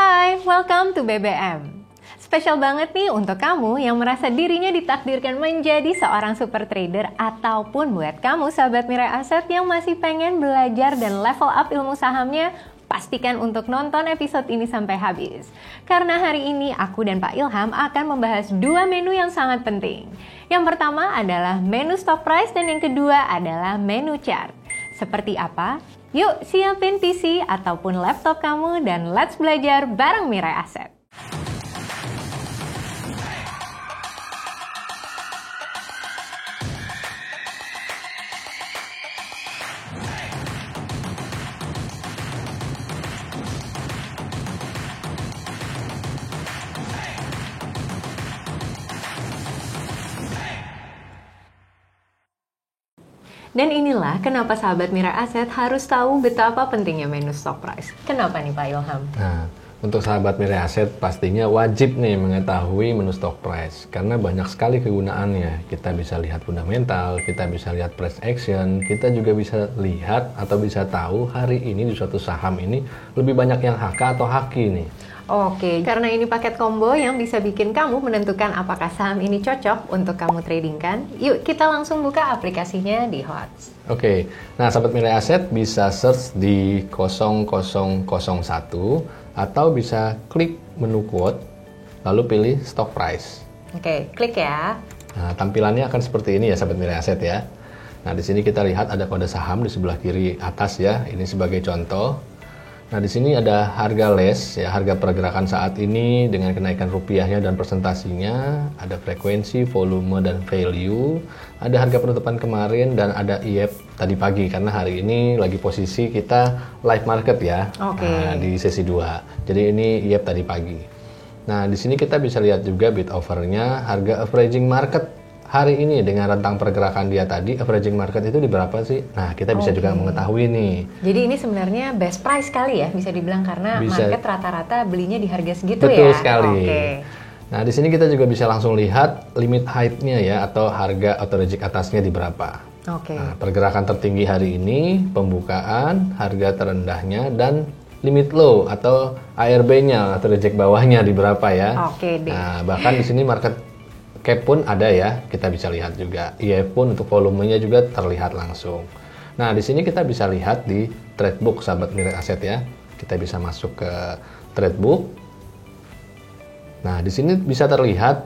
Hai, welcome to BBM. Spesial banget nih untuk kamu yang merasa dirinya ditakdirkan menjadi seorang super trader, ataupun buat kamu sahabat Mirai Aset yang masih pengen belajar dan level up ilmu sahamnya. Pastikan untuk nonton episode ini sampai habis. Karena hari ini aku dan Pak Ilham akan membahas dua menu yang sangat penting. Yang pertama adalah menu stock price dan yang kedua adalah menu chart. Seperti apa? Yuk siapin PC ataupun laptop kamu dan let's belajar bareng Mirai Aset. Dan inilah kenapa sahabat Mirai Aset harus tahu betapa pentingnya menu stock price. Kenapa nih Pak Ilham? Nah, untuk sahabat Mirai Aset pastinya wajib nih mengetahui menu stock price. Karena banyak sekali kegunaannya. Kita bisa lihat fundamental, kita bisa lihat price action, kita juga bisa lihat atau bisa tahu hari ini di suatu saham ini lebih banyak yang HK atau HQ nih. Oke, karena ini paket combo yang bisa bikin kamu menentukan apakah saham ini cocok untuk kamu tradingkan. Yuk kita langsung buka aplikasinya di HOTS. Oke, nah sahabat Mirai Aset bisa search di 0001 atau bisa klik menu quote lalu pilih stock price. Oke, klik ya. Nah, tampilannya akan seperti ini ya sahabat Mirai Aset ya. Nah, di sini kita lihat ada kode saham di sebelah kiri atas ya. Ini sebagai contoh. Nah, di sini ada harga less ya, harga pergerakan saat ini dengan kenaikan rupiahnya dan presentasinya, ada frekuensi, volume dan value, ada harga penutupan kemarin dan ada IEP tadi pagi karena hari ini lagi posisi kita live market ya. Nah, di sesi 2. Jadi ini IEP tadi pagi. Nah, di sini kita bisa lihat juga bid offernya, harga averaging market hari ini dengan rentang pergerakan dia tadi, averaging market itu di berapa sih? Nah, kita bisa juga mengetahui nih. Jadi ini sebenarnya best price kali ya, bisa dibilang karena market rata-rata belinya di harga segitu Betul ya? Betul sekali. Nah, di sini kita juga bisa langsung lihat limit height-nya ya, atau harga auto reject atasnya di berapa. Nah, pergerakan tertinggi hari ini, pembukaan, harga terendahnya, dan limit low atau ARB-nya atau reject bawahnya di berapa ya. Nah, bahkan di sini market cap pun ada ya, kita bisa lihat juga. IEF pun untuk volumenya juga terlihat langsung. Nah, di sini kita bisa lihat di trade book sahabat Mirai Aset ya. Kita bisa masuk ke trade book. Nah, di sini bisa terlihat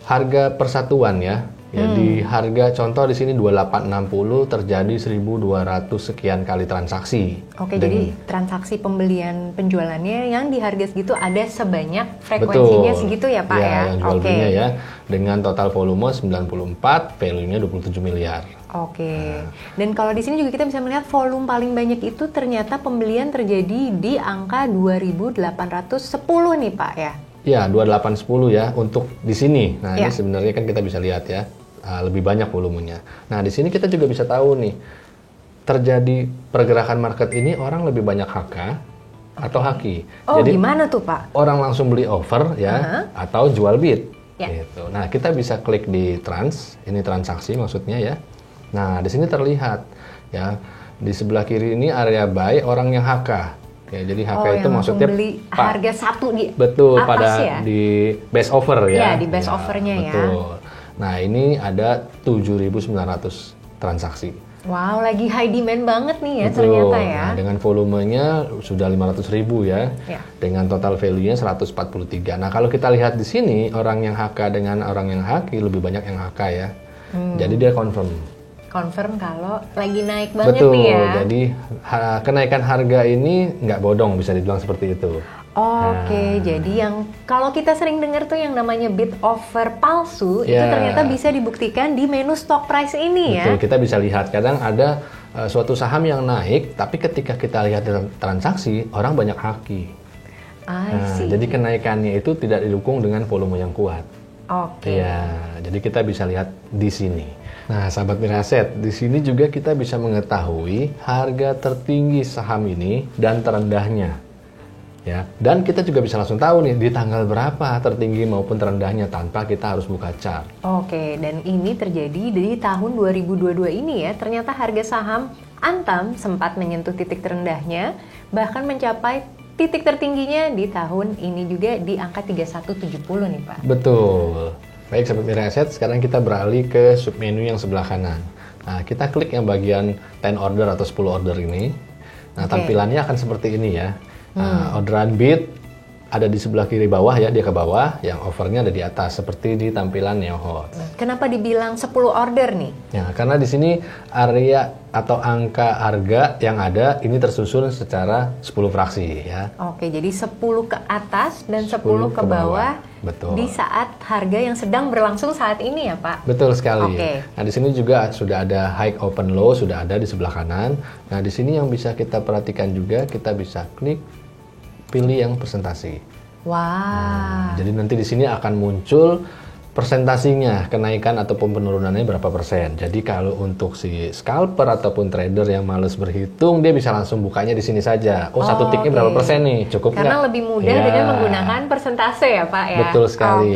harga persatuan ya. Di harga contoh di sini 2860 terjadi 1200 sekian kali transaksi. Jadi transaksi pembelian penjualannya yang di harga segitu ada sebanyak frekuensinya segitu ya Pak ya? Yang jual belinya ya. Dengan total volume 94, value-nya 27 miliar. Dan kalau di sini juga kita bisa melihat volume paling banyak itu ternyata pembelian terjadi di angka 2810 nih Pak ya? Ya, 2810 ya untuk di sini. Nah, ini sebenarnya kan kita bisa lihat ya. Lebih banyak volumenya. Nah, di sini kita juga bisa tahu nih, terjadi pergerakan market ini orang lebih banyak HK atau HQ. Jadi gimana tuh Pak? Orang langsung beli over ya, atau jual bid. Gitu. Nah, kita bisa klik di ini transaksi maksudnya ya. Nah, di sini terlihat ya, di sebelah kiri ini area buy orang yang HK. Jadi HK itu maksudnya beli harga satu di betul atas pada ya? Di best offer ya. Di best offernya ya. Betul. Nah, ini ada 7.900 transaksi. Wow, lagi high demand banget nih ya ternyata ya. Nah, dengan volumenya sudah 500.000 ya. Dengan total value-nya 143. Nah, kalau kita lihat di sini orang yang HK dengan orang yang HQ lebih banyak yang HK ya. Jadi dia confirm kalau lagi naik banget nih ya. Jadi kenaikan harga ini nggak bodong bisa dibilang seperti itu. Jadi yang kalau kita sering dengar tuh yang namanya bid offer palsu itu ternyata bisa dibuktikan di menu stock price ini ya. Betul, kita bisa lihat kadang ada suatu saham yang naik tapi ketika kita lihat dalam transaksi orang banyak haki. Jadi kenaikannya itu tidak didukung dengan volume yang kuat. Jadi kita bisa lihat di sini. Nah, sahabat Mirai Aset, di sini juga kita bisa mengetahui harga tertinggi saham ini dan terendahnya. Ya, dan kita juga bisa langsung tahu nih di tanggal berapa tertinggi maupun terendahnya tanpa kita harus buka chart. Dan ini terjadi di tahun 2022 ini ya. Ternyata harga saham Antam sempat menyentuh titik terendahnya bahkan mencapai titik tertingginya di tahun ini juga di angka 3170 nih Pak. Betul. Baik Sobat Mirai Aset, sekarang kita beralih ke submenu yang sebelah kanan. Nah, kita klik yang bagian 10 order atau 10 order ini. Nah, tampilannya akan seperti ini ya. Orderan bid ada di sebelah kiri bawah ya, dia ke bawah, yang overnya ada di atas seperti di tampilan Neo Hot. Kenapa dibilang 10 order nih? Ya, karena di sini area atau angka harga yang ada ini tersusun secara 10 fraksi ya. Oke, jadi 10 ke atas dan 10 ke bawah. Betul. Di saat harga yang sedang berlangsung saat ini ya Pak? Betul sekali. Nah, di sini juga sudah ada high open low, sudah ada di sebelah kanan. Nah, di sini yang bisa kita perhatikan juga, kita bisa klik pilih yang presentasi. Wow. Nah, jadi nanti di sini akan muncul persentasinya, kenaikan ataupun penurunannya berapa persen. Jadi kalau untuk si scalper ataupun trader yang males berhitung, dia bisa langsung bukanya di sini saja. Satu tiknya berapa persen nih, cukup nggak? Karena lebih mudah dengan menggunakan persentase ya Pak ya. Betul sekali.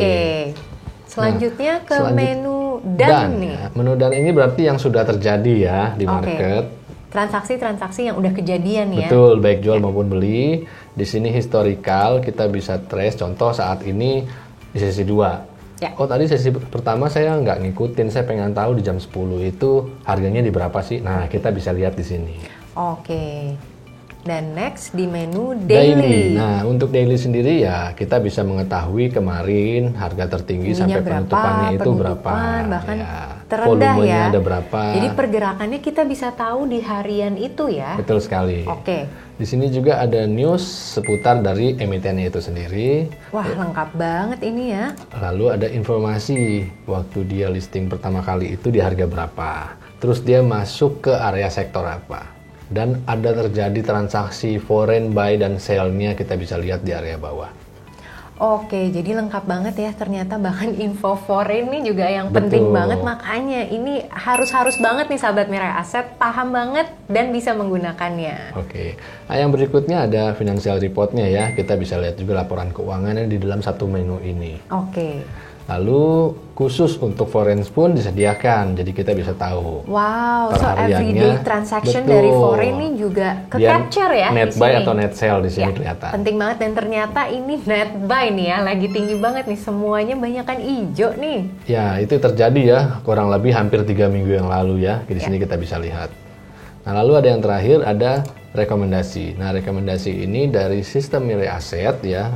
Selanjutnya ke menu done nih. Ya. Menu done ini berarti yang sudah terjadi ya di market. Transaksi-transaksi yang udah kejadian ya. Betul, baik jual maupun beli. Di sini historical kita bisa trace. Contoh saat ini di sesi 2. Ya. Tadi sesi pertama saya nggak ngikutin. Saya pengen tahu di jam 10 itu harganya di berapa sih? Nah, kita bisa lihat di sini. Oke. Dan next di menu daily. Nah, untuk daily sendiri ya kita bisa mengetahui kemarin harga tertinggi sampai penutupannya itu berapa. Bahkan ya, terendah volumenya ya. ada berapa. Jadi pergerakannya kita bisa tahu di harian itu ya. Betul sekali. Oke. Di sini juga ada news seputar dari emitennya itu sendiri. Wah, lengkap banget ini ya. Lalu ada informasi waktu dia listing pertama kali itu di harga berapa. Terus dia masuk ke area sektor apa. Dan ada terjadi transaksi foreign buy dan sell-nya kita bisa lihat di area bawah. Oke, jadi lengkap banget ya. Ternyata bahkan info foreign ini juga yang penting banget. Makanya ini harus banget nih sahabat Mirai Aset, paham banget dan bisa menggunakannya. Oke, nah yang berikutnya ada financial report-nya ya. Kita bisa lihat juga laporan keuangannya di dalam satu menu ini. Oke. Lalu khusus untuk foreign pun disediakan, jadi kita bisa tahu. Wow, so everyday transaction dari foreign ini juga ke-capture ya net buy atau net sell di sini kelihatan. Penting banget, dan ternyata ini net buy nih ya, lagi tinggi banget nih, semuanya banyak kan hijau nih. Ya, itu terjadi ya, kurang lebih hampir 3 minggu yang lalu ya, di sini kita bisa lihat. Nah, lalu ada yang terakhir, ada rekomendasi. Nah, rekomendasi ini dari sistem Mirai Aset ya.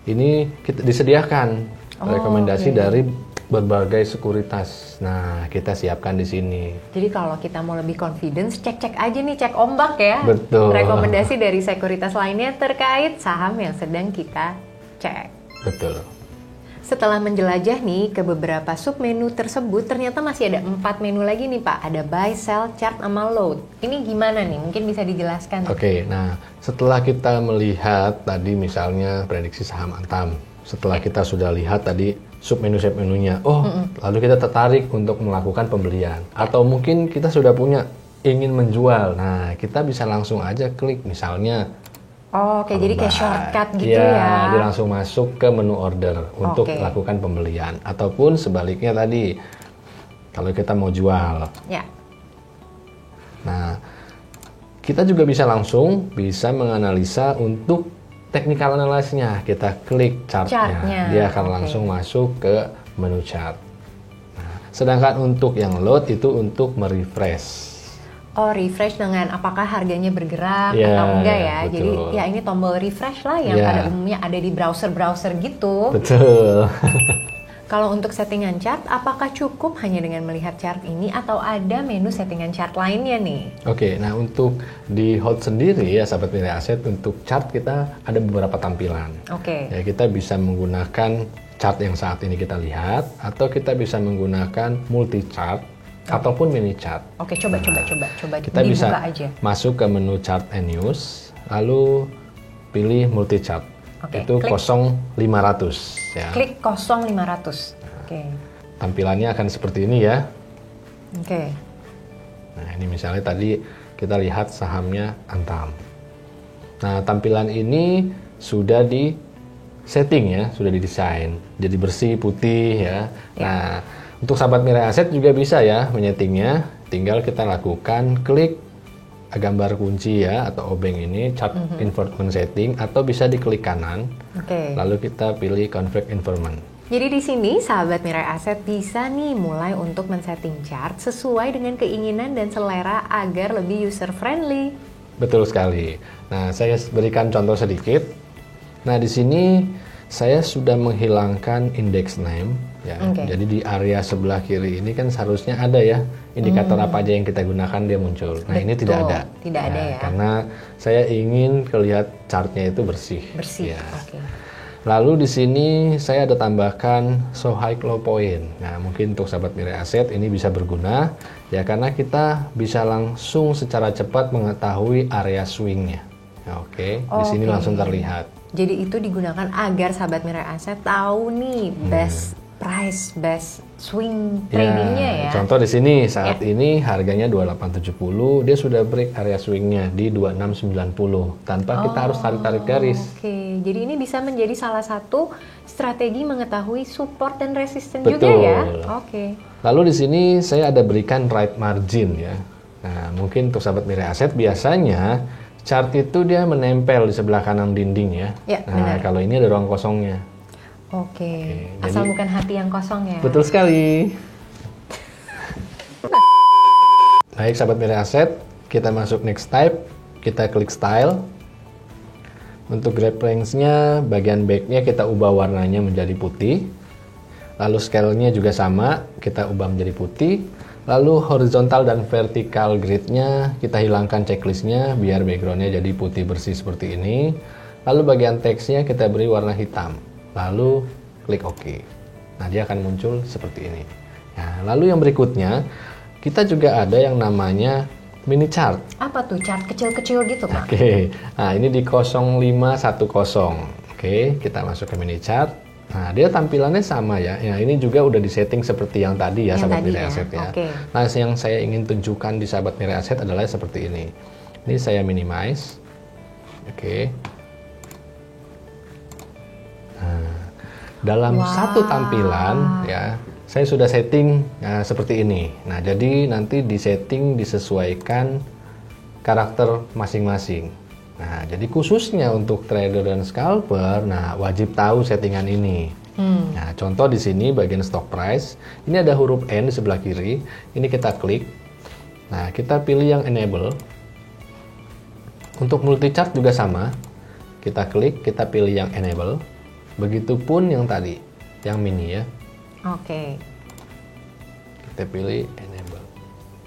Ini kita disediakan rekomendasi dari berbagai sekuritas. Nah, kita siapkan di sini. Jadi kalau kita mau lebih confidence, cek aja nih, cek ombak ya. Betul. Rekomendasi dari sekuritas lainnya terkait saham yang sedang kita cek. Betul. Setelah menjelajah nih ke beberapa submenu tersebut, ternyata masih ada 4 menu lagi nih Pak. Ada buy, sell, chart, sama load. Ini gimana nih? Mungkin bisa dijelaskan. Oke, nah setelah kita melihat tadi misalnya prediksi saham Antam. Setelah kita sudah lihat tadi submenu-submenunya, lalu kita tertarik untuk melakukan pembelian. Atau mungkin kita sudah punya, ingin menjual. Nah, kita bisa langsung aja klik misalnya. Oke, jadi kayak shortcut gitu ya. Dia langsung masuk ke menu order untuk melakukan pembelian. Ataupun sebaliknya tadi, kalau kita mau jual. Ya. Nah, kita juga bisa langsung menganalisa untuk technical analysis-nya. Kita klik chartnya. Dia akan langsung masuk ke menu chart. Nah, sedangkan untuk yang load itu untuk merefresh. Refresh dengan apakah harganya bergerak atau enggak ya. Betul. Jadi ya ini tombol refresh lah yang pada umumnya ada di browser-browser gitu. Betul. Kalau untuk settingan chart, apakah cukup hanya dengan melihat chart ini atau ada menu settingan chart lainnya nih? Oke, nah untuk di Hot sendiri ya sahabat Mirai Aset, untuk chart kita ada beberapa tampilan. Oke. Ya, kita bisa menggunakan chart yang saat ini kita lihat, atau kita bisa menggunakan multi chart ataupun mini chart. Oke, coba kita bisa aja. Masuk ke menu chart and news, lalu pilih multi chart. Itu 0500 ya. Klik 0500. Tampilannya akan seperti ini ya. Nah, ini misalnya tadi kita lihat sahamnya Antam. Nah, tampilan ini sudah di setting ya, sudah didesain. Jadi bersih, putih ya. Nah, untuk sahabat Mirai Aset juga bisa ya menyetingnya. Tinggal kita lakukan klik gambar kunci ya atau obeng ini chart invertment setting, atau bisa diklik kanan. Lalu kita pilih config invertment. Jadi di sini sahabat Mirai Asset bisa nih mulai untuk men-setting chart sesuai dengan keinginan dan selera agar lebih user friendly. Betul sekali. Nah, saya berikan contoh sedikit. Nah, di sini saya sudah menghilangkan index name ya. Jadi di area sebelah kiri ini kan seharusnya ada ya indikator apa aja yang kita gunakan dia muncul. Nah, ini tidak ada. Tidak ada ya. Karena saya ingin kelihatan chartnya itu bersih. Bersih. Ya. Lalu di sini saya ada tambahkan show high low point. Nah, mungkin untuk sahabat Mirai Asset ini bisa berguna ya, karena kita bisa langsung secara cepat mengetahui area swingnya. Di sini langsung terlihat. Jadi itu digunakan agar sahabat Mirai Asset tahu nih best price, best swing tradingnya ya. Contoh di sini saat ini harganya 2870, dia sudah break area swingnya di 2690 tanpa kita harus tarik-tarik garis. Jadi ini bisa menjadi salah satu strategi mengetahui support dan resisten juga ya. Lalu di sini saya ada berikan right margin ya. Nah, mungkin untuk sahabat Mirai Asset biasanya chart itu dia menempel di sebelah kanan dinding ya. Nah, kalau ini ada ruang kosongnya. Asal bukan hati yang kosong ya. Betul sekali. Baik sahabat Mirai Asset, kita masuk next type, kita klik style. Untuk reference-nya, bagian back-nya kita ubah warnanya menjadi putih. Lalu scale-nya juga sama, kita ubah menjadi putih. Lalu horizontal dan vertical grid-nya kita hilangkan checklist-nya biar background-nya jadi putih bersih seperti ini. Lalu bagian teksnya kita beri warna hitam. Lalu klik OK. Nah, dia akan muncul seperti ini. Nah, lalu yang berikutnya, kita juga ada yang namanya mini chart. Apa tuh? Chart kecil-kecil gitu, Pak? Nah, ini di 0510. Kita masuk ke mini chart. Nah, dia tampilannya sama ya. Nah, ini juga udah disetting seperti yang tadi ya, sahabat Mirai Asset ya. Nah, yang saya ingin tunjukkan di sahabat Mirai Asset adalah seperti ini. Ini saya minimize. Dalam satu tampilan ya, saya sudah setting seperti ini. Nah, jadi nanti di setting disesuaikan karakter masing-masing. Nah, jadi khususnya untuk trader dan scalper, nah wajib tahu settingan ini. Nah, contoh di sini bagian stock price, ini ada huruf N di sebelah kiri. Ini kita klik. Nah, kita pilih yang enable. Untuk multi chart juga sama. Kita klik, kita pilih yang enable. Begitupun yang tadi, yang mini ya. Kita pilih enable.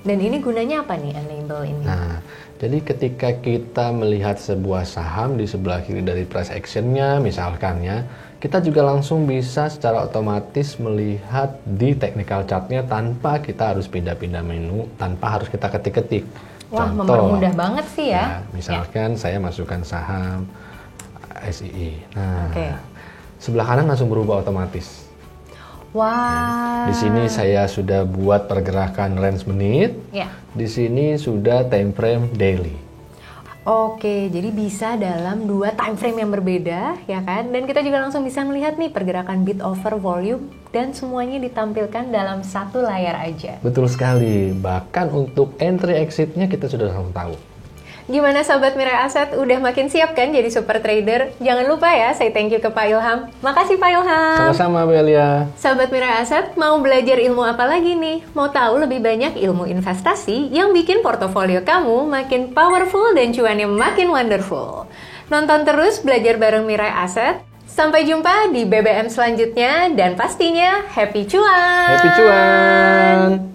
Dan ini gunanya apa nih enable ini? Nah, jadi ketika kita melihat sebuah saham di sebelah kiri dari price action-nya misalkan ya, kita juga langsung bisa secara otomatis melihat di technical chart-nya tanpa kita harus pindah-pindah menu, tanpa harus kita ketik-ketik. Wah, mempermudah banget sih ya. Misalkan saya masukkan saham SII. Nah, sebelah kanan langsung berubah otomatis. Di sini saya sudah buat pergerakan range menit. Di sini sudah time frame daily. Jadi bisa dalam 2 time frame yang berbeda ya kan. Dan kita juga langsung bisa melihat nih pergerakan bid over volume dan semuanya ditampilkan dalam satu layar aja. Betul sekali. Bahkan untuk entry exit-nya kita sudah langsung tahu. Gimana Sobat Mirai Asset? Udah makin siap kan jadi super trader? Jangan lupa ya, say thank you ke Pak Ilham. Makasih Pak Ilham. Sama-sama Bu Elia. Sobat Mirai Asset, mau belajar ilmu apa lagi nih? Mau tahu lebih banyak ilmu investasi yang bikin portofolio kamu makin powerful dan cuannya makin wonderful? Nonton terus belajar bareng Mirai Asset. Sampai jumpa di BBM selanjutnya dan pastinya happy cuan! Happy cuan!